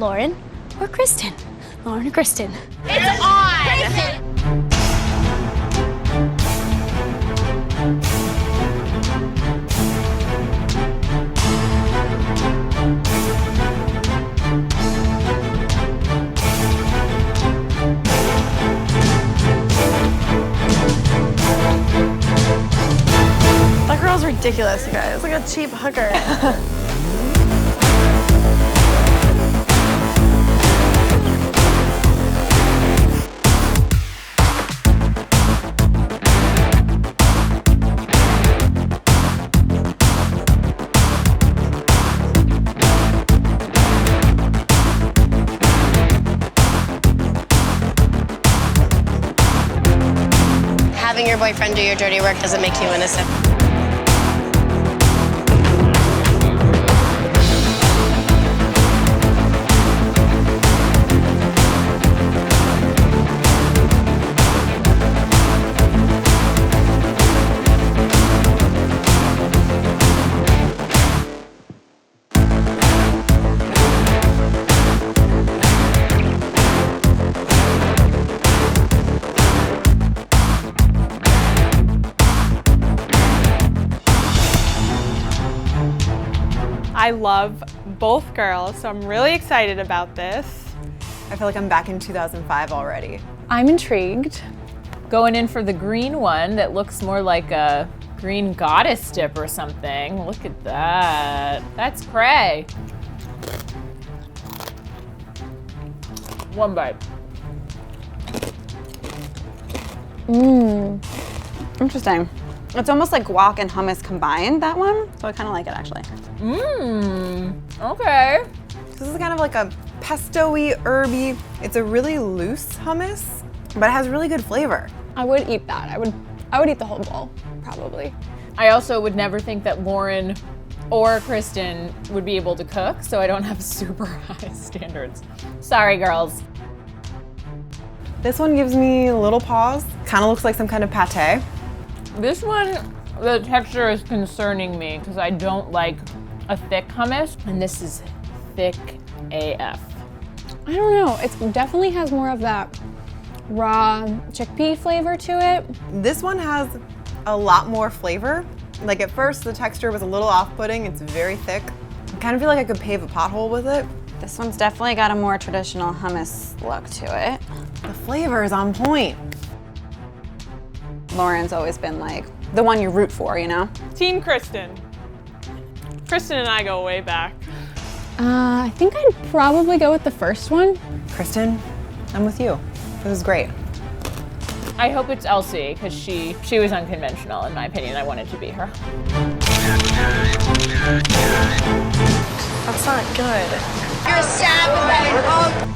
Lauren or Kristin? Lauren or Kristin? It's on! That girl's ridiculous, you guys. Like a cheap hooker. Having your boyfriend do your dirty work doesn't make you innocent. I love both girls, so I'm really excited about this. I feel like I'm back in 2005 already. I'm intrigued. Going in for the green one that looks more like a green goddess dip or something. Look at that. That's cray. One bite. Interesting. It's almost like guac and hummus combined, that one. So I kind of like it, actually. Okay. This is kind of like a pesto-y, herby. It's a really loose hummus, but it has really good flavor. I would eat that. I would eat the whole bowl, probably. I also would never think that Lauren or Kristin would be able to cook, so I don't have super high standards. Sorry, girls. This one gives me a little pause. Kind of looks like some kind of pate. This one, the texture is concerning me because I don't like a thick hummus, and this is thick AF. I don't know. It definitely has more of that raw chickpea flavor to it. This one has a lot more flavor. Like at first, the texture was a little off-putting. It's very thick. I kind of feel like I could pave a pothole with it. This one's definitely got a more traditional hummus look to it. The flavor is on point. Lauren's always been like the one you root for, you know? Team Kristin. Kristin and I go way back. I think I'd probably go with the first one. Kristin, I'm with you. This is great. I hope it's Elsie because she was unconventional in my opinion. I wanted to be her. That's not good. You're a sad